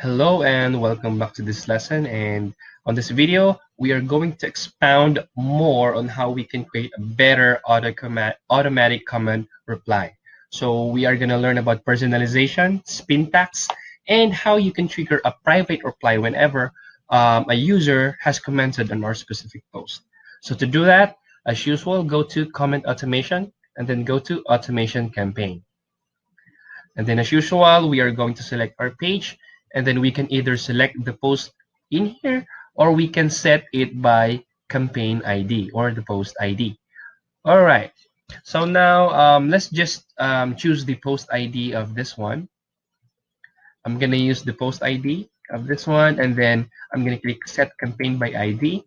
Hello and welcome back to this lesson. And on this video, we are going to expound more on how we can create a better automatic command reply. So we are going to learn about personalization, syntax, and how you can trigger a private reply whenever a user has commented on our specific post. So to do that, as usual, go to comment automation and then go to automation campaign. And then as usual, we are going to select our page, and then we can either select the post in here or we can set it by campaign ID or the post ID. All right. So now let's just choose the post ID of this one. I'm going to use the post ID of this one, and then I'm going to click set campaign by ID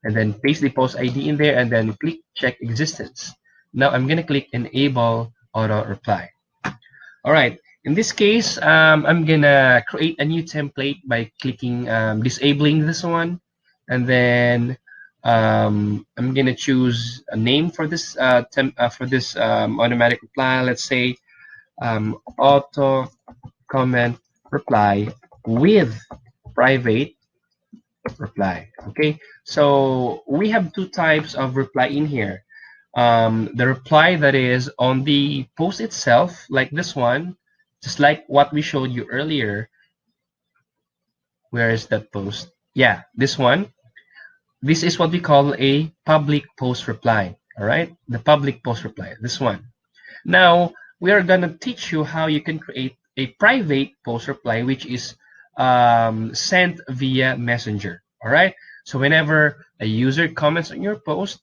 and then paste the post ID in there and then click check existence. Now I'm going to click enable auto reply. All right. In this case, I'm gonna create a new template by clicking disabling this one, and then I'm gonna choose a name for this automatic reply. Let's say auto comment reply with private reply. Okay, so we have two types of reply in here. The reply that is on the post itself, like this one, just like what we showed you earlier. Where is that post? Yeah, this one. This is what we call a public post reply. All right, the public post reply, this one. Now, we are going to teach you how you can create a private post reply, which is sent via Messenger. All right, so whenever a user comments on your post,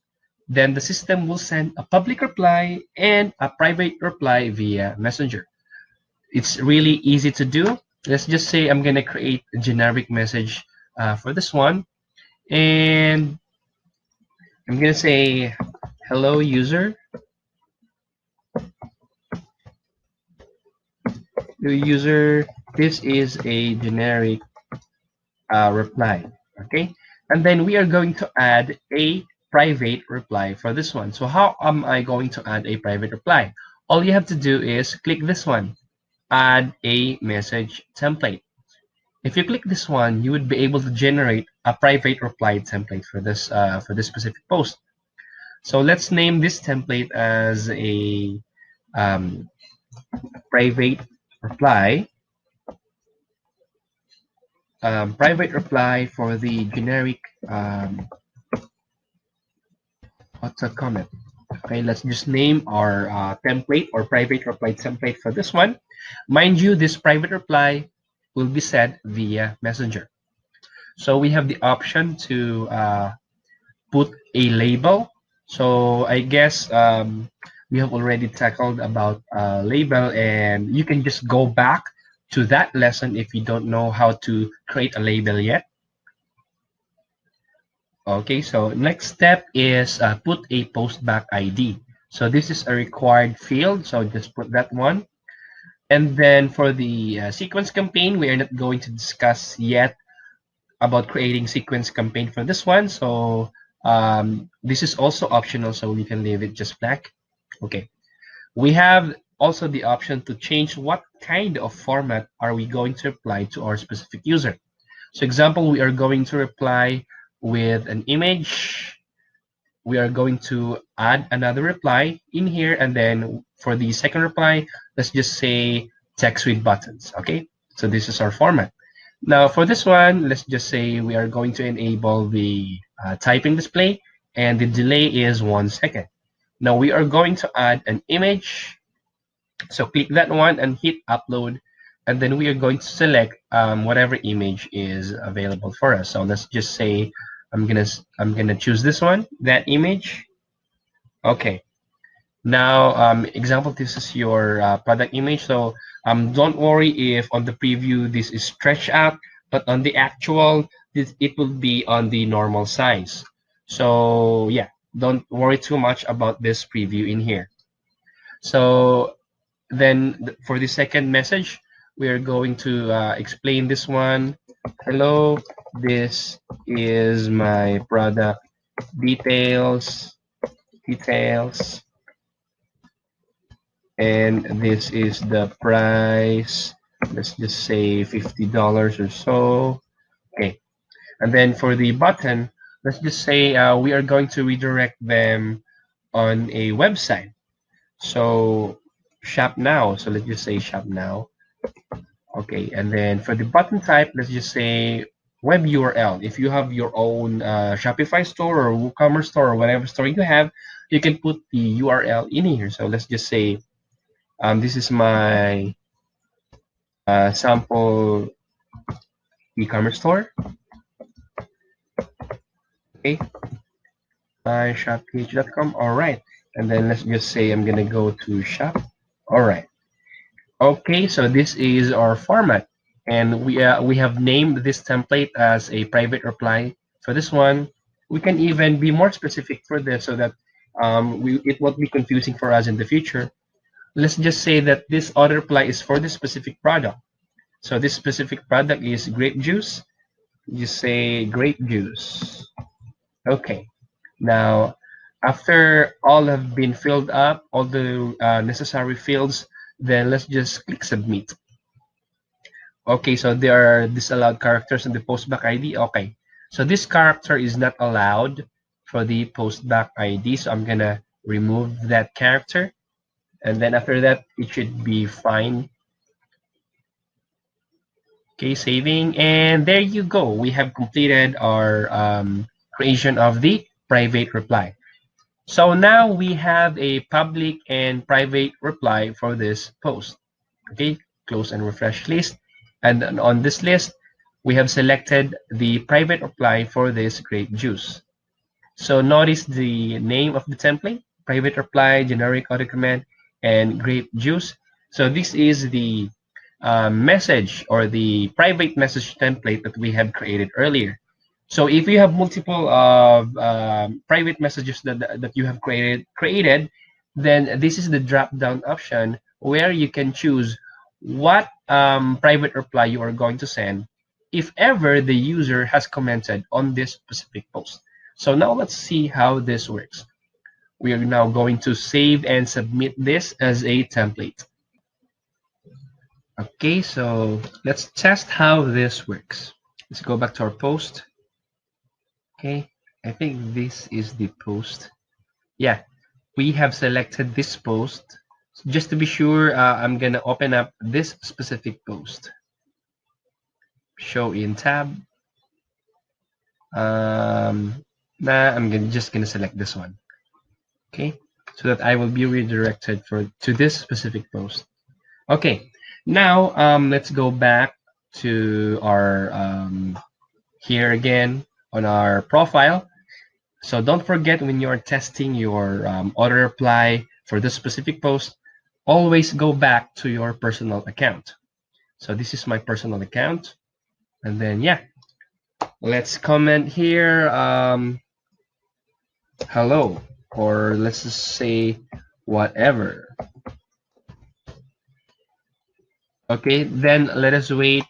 then the system will send a public reply and a private reply via Messenger. It's really easy to do. Let's just say I'm going to create a generic message for this one. And I'm going to say, hello, user. User, this is a generic reply. Okay. And then we are going to add a private reply for this one. So how am I going to add a private reply? All you have to do is click this one, add a message template. If you click this one, you would be able to generate a private reply template for this specific post. So let's name this template as a private reply. Private reply for the generic auto comment. Okay, let's just name our template or private reply template for this one. Mind you, this private reply will be sent via Messenger. So we have the option to put a label. So I guess we have already tackled about label, and you can just go back to that lesson if you don't know how to create a label yet. Okay, so next step is put a postback ID. So this is a required field, so just put that one. And then for the sequence campaign, we are not going to discuss yet about creating sequence campaign for this one. So this is also optional, so we can leave it just black. Okay. We have also the option to change what kind of format are we going to apply to our specific user. So example, we are going to reply with an image. We are going to add another reply in here, and then for the second reply, let's just say text with buttons. Okay, so this is our format. Now for this one, let's just say we are going to enable the typing display, and the delay is 1 second. Now we are going to add an image. So click that one and hit upload, and then we are going to select whatever image is available for us. So let's just say I'm gonna choose this one, that image. Okay. Now example, this is your product image. So don't worry if on the preview this is stretched out, but on the actual it will be on the normal size. So yeah, don't worry too much about this preview in here. So then for the second message, we are going to explain this one. Hello, this is my product details, and this is the price Let's just say $50 or so. Okay. And then for the button, let's just say we are going to redirect them on a website. So shop now. So let's just say shop now. Okay. And then for the button type, let's just say web URL. If you have your own Shopify store or WooCommerce store or whatever store you have, you can put the URL in here. So let's just say this is my sample e-commerce store. Okay, myshoph.com. All right, and then let's just say I'm gonna go to shop. All right. Okay, so this is our format, and we have named this template as a private reply. For this one, we can even be more specific for this so that it won't be confusing for us in the future. Let's just say that this auto reply is for this specific product. So this specific product is grape juice. You say grape juice. Okay. Now, after all have been filled up, all the necessary fields, then let's just click submit. Okay, so there are disallowed characters in the postback ID. Okay, so this character is not allowed for the postback ID, so I'm gonna remove that character, and then after that, it should be fine. Okay, saving, and there you go. We have completed our creation of the private reply. So now we have a public and private reply for this post. Okay, close and refresh list. And on this list, we have selected the private reply for this grape juice. So notice the name of the template, private reply, generic auto command, and grape juice. So this is the message or the private message template that we have created earlier. So if you have multiple private messages that you have created, then this is the drop-down option where you can choose what private reply you are going to send if ever the user has commented on this specific post. So now let's see how this works. We are now going to save and submit this as a template. Okay, so let's test how this works. Let's go back to our post. Okay, I think this is the post. Yeah, we have selected this post. Just to be sure, I'm gonna open up this specific post. Show in tab. I'm just gonna select this one. Okay, so that I will be redirected to this specific post. Okay, now let's go back to our here again on our profile. So don't forget when you're testing your auto reply for this specific post, always go back to your personal account. So this is my personal account. And then, yeah, let's comment here, hello, or let's just say whatever. Okay, then let us wait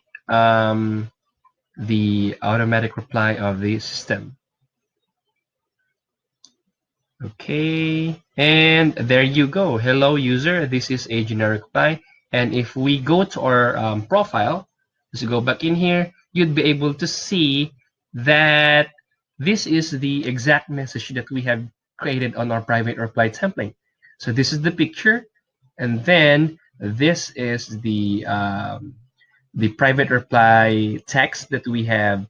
the automatic reply of the system. Okay, and there you go. Hello, user. This is a generic reply. And if we go to our profile, let's go back in here, you'd be able to see that this is the exact message that we have created on our private reply template. So this is the picture, and then this is the private reply text that we have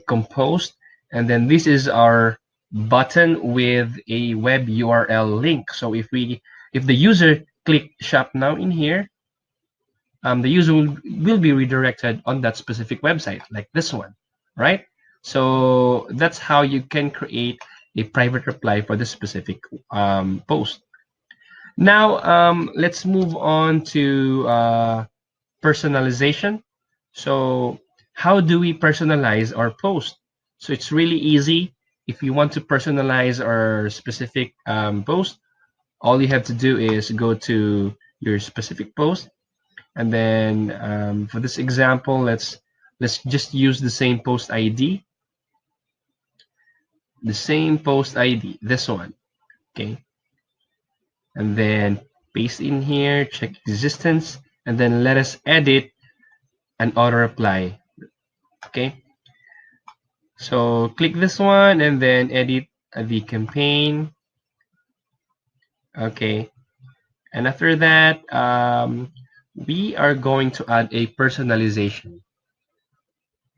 composed, and then this is our button with a web URL link. So if the user click shop now in here, the user will be redirected on that specific website, like this one, right? So that's how you can create a private reply for this specific post. Now let's move on to personalization. So how do we personalize our post? So it's really easy. If you want to personalize our specific post, all you have to do is go to your specific post, and then for this example, let's just use the same post ID, this one, okay, and then paste in here, check existence, and then let us edit an auto reply. Okay, so click this one and then edit the campaign. Okay, and after that, we are going to add a personalization.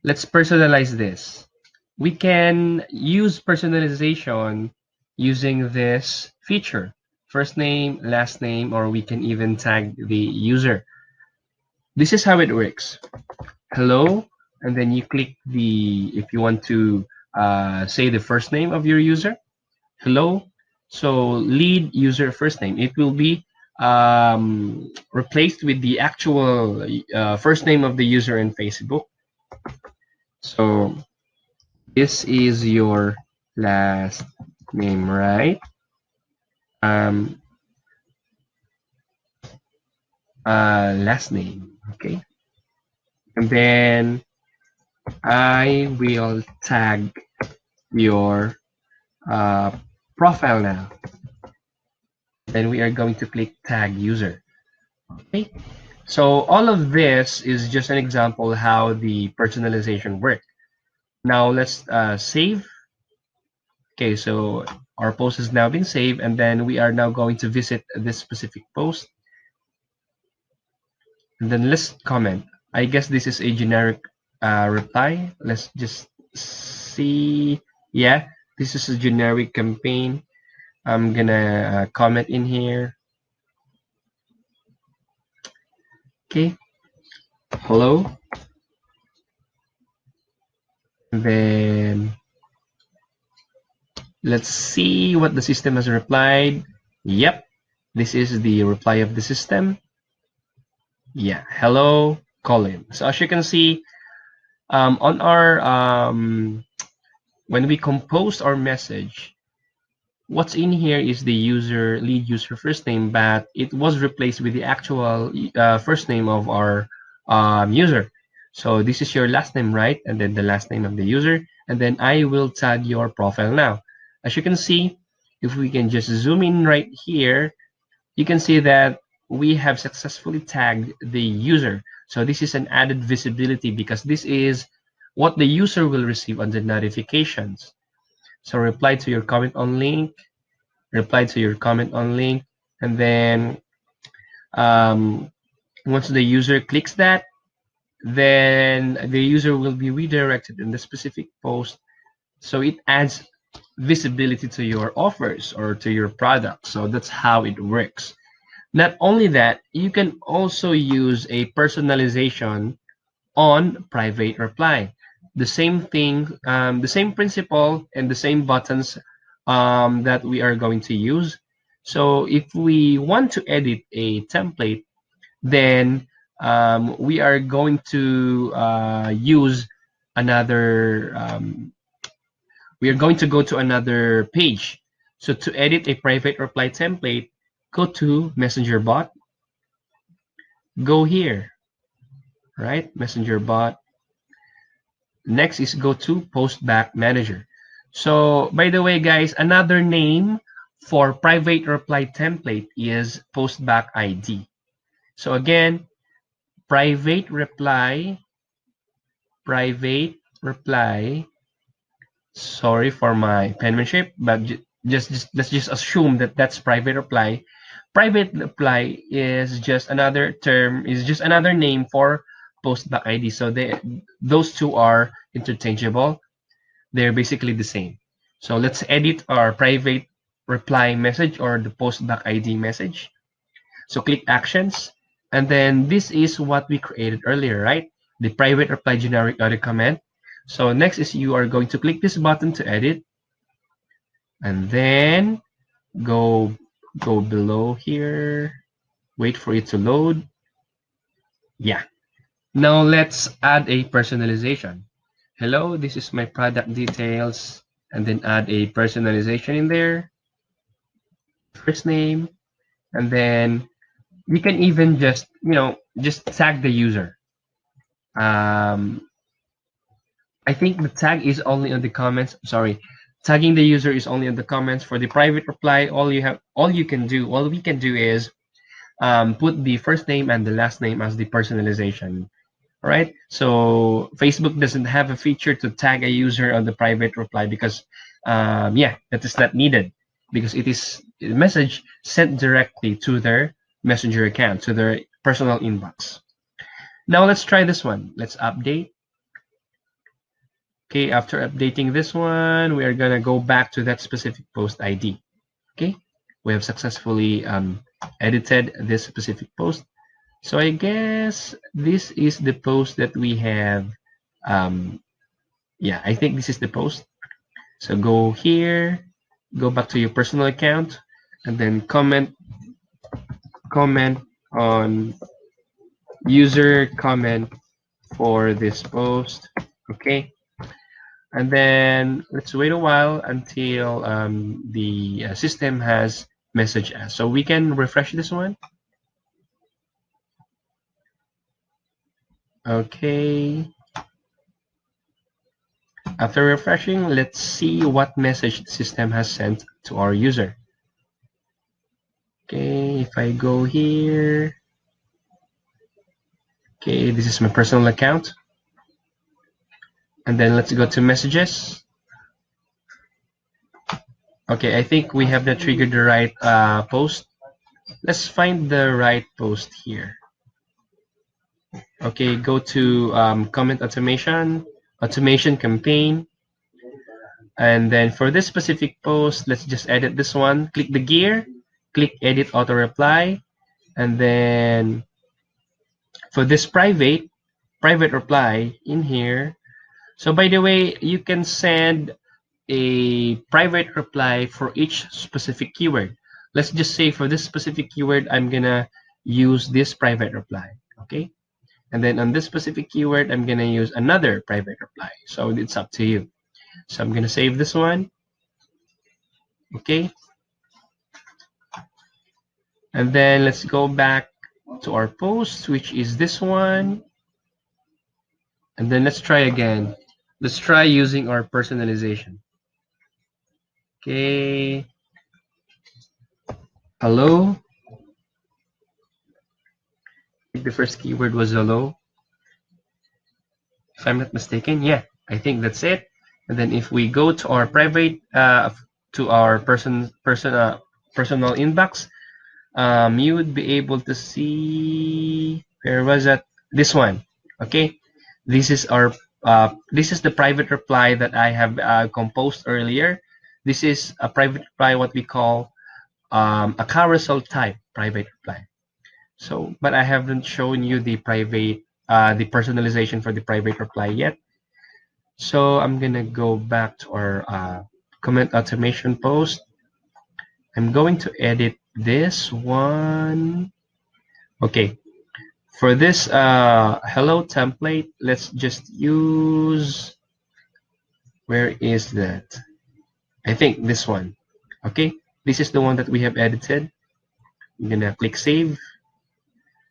Let's personalize this. We can use personalization using this feature, first name, last name, or we can even tag the user. This is how it works. Hello, and then you click if you want to say the first name of your user, hello. So lead user first name, it will be replaced with the actual first name of the user in Facebook. So this is your last name, right? Last name, okay. And then I will tag your profile now. Then we are going to click tag user. Okay. So all of this is just an example how the personalization works. Now let's save. Okay, so our post has now been saved, and then we are now going to visit this specific post. And then let's comment. I guess this is a generic reply. Let's just see. Yeah, this is a generic campaign. I'm gonna comment in here. Okay, hello. And then let's see what the system has replied. Yep, this is the reply of the system. Yeah, hello, Colin. So as you can see, on our when we compose our message, what's in here is the lead user first name, but it was replaced with the actual first name of our user. So this is your last name, right? And then the last name of the user, and then I will tag your profile now. As you can see, if we can just zoom in right here, you can see that we have successfully tagged the user. So this is an added visibility because this is what the user will receive on the notifications. So reply to your comment on link, reply to your comment on link, and then once the user clicks that, then the user will be redirected in the specific post. So it adds visibility to your offers or to your product. So that's how it works. Not only that, you can also use a personalization on private reply. The same thing, the same principle and the same buttons that we are going to use. So if we want to edit a template, then we are going to use another, we are going to go to another page. So to edit a private reply template, go to Messenger bot, go here, right? Messenger bot. Next is go to Postback Manager. So by the way, guys, another name for private reply template is Postback ID. So again, private reply, sorry for my penmanship, but let's just assume that that's private reply. Private reply is just another term, is just another name for postback ID. So those two are interchangeable. They're basically the same. So let's edit our private reply message or the postback ID message. So click actions, and then this is what we created earlier, right? The private reply generic auto comment. So next is you are going to click this button to edit, and then go below here, wait for it to load. Yeah, now let's add a personalization. Hello, this is my product details, and then add a personalization in there, first name, and then you can even just just tag the user. I think the tag is only on the comments. Sorry, tagging the user is only on the comments. For the private reply, all we can do is put the first name and the last name as the personalization. All right. So Facebook doesn't have a feature to tag a user on the private reply because, yeah, that is not needed because it is a message sent directly to their messenger account, to their personal inbox. Now let's try this one. Let's update. Okay, after updating this one, we are gonna go back to that specific post ID. Okay, we have successfully edited this specific post. So I guess this is the post that we have. Yeah, I think this is the post. So go here, go back to your personal account, and then comment on user comment for this post. Okay, and then let's wait a while until the system has messaged us. So we can refresh this one. Okay. After refreshing, let's see what message the system has sent to our user. Okay, if I go here, okay, this is my personal account. And then let's go to messages. Okay, I think we have not triggered the right post. Let's find the right post here. Okay, go to comment automation campaign. And then for this specific post, let's just edit this one. Click the gear, click edit auto reply. And then for this private reply in here. So by the way, you can send a private reply for each specific keyword. Let's just say for this specific keyword, I'm gonna use this private reply, okay? And then on this specific keyword, I'm gonna use another private reply. So it's up to you. So I'm gonna save this one, okay? And then let's go back to our post, which is this one. And then let's try again. Let's try using our personalization. Okay. Hello. I think the first keyword was hello. If I'm not mistaken, yeah, I think that's it. And then if we go to our private, to our personal inbox, you would be able to see, where was that? This one. Okay, this is our this is the private reply that I have composed earlier. This is a private reply, what we call a carousel type private reply. So, but I haven't shown you the private, the personalization for the private reply yet. So I'm gonna go back to our comment automation post. I'm going to edit this one. Okay, for this hello template, let's just use, where is that? I think this one. Okay, this is the one that we have edited. I'm gonna click save.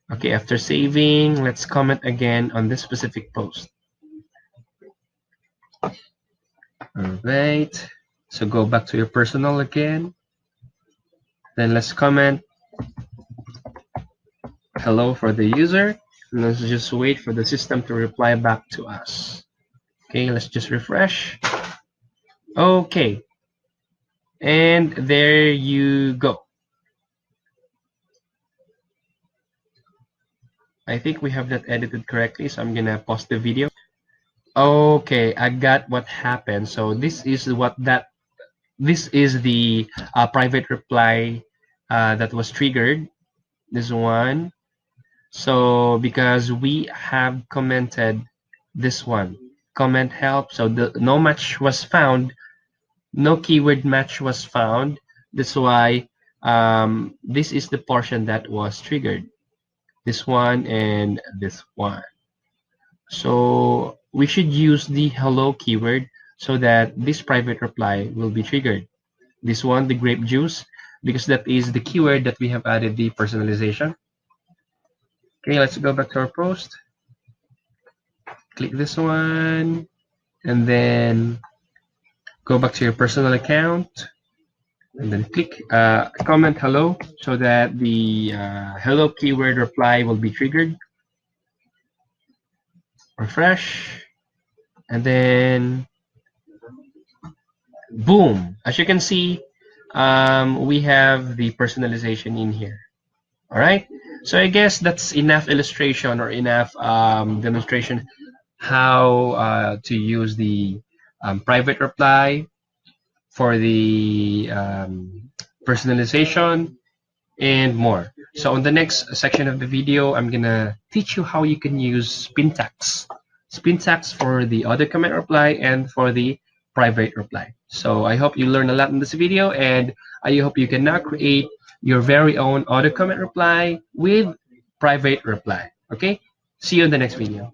Okay, after saving, let's comment again on this specific post. All right, so go back to your personal again. Then let's comment hello for the user. And let's just wait for the system to reply back to us. Okay, let's just refresh. Okay, and there you go. I think we have that edited correctly, so I'm gonna pause the video. Okay, I got what happened. So this is the private reply that was triggered. This one. So because we have commented this one, comment help. So no match was found, no keyword match was found. That's why this is the portion that was triggered. This one and this one. So we should use the hello keyword so that this private reply will be triggered. This one, the grape juice, because that is the keyword that we have added the personalization. Okay, let's go back to our post. Click this one, and then go back to your personal account. and then click comment hello so that the hello keyword reply will be triggered. Refresh, and then boom. As you can see, we have the personalization in here. All right. So I guess that's enough illustration or enough demonstration how to use the private reply for the personalization and more. So on the next section of the video, I'm gonna teach you how you can use spin tags for the auto comment reply and for the private reply. So I hope you learned a lot in this video, and I hope you can now create your very own auto comment reply with private reply. Okay, see you in the next video.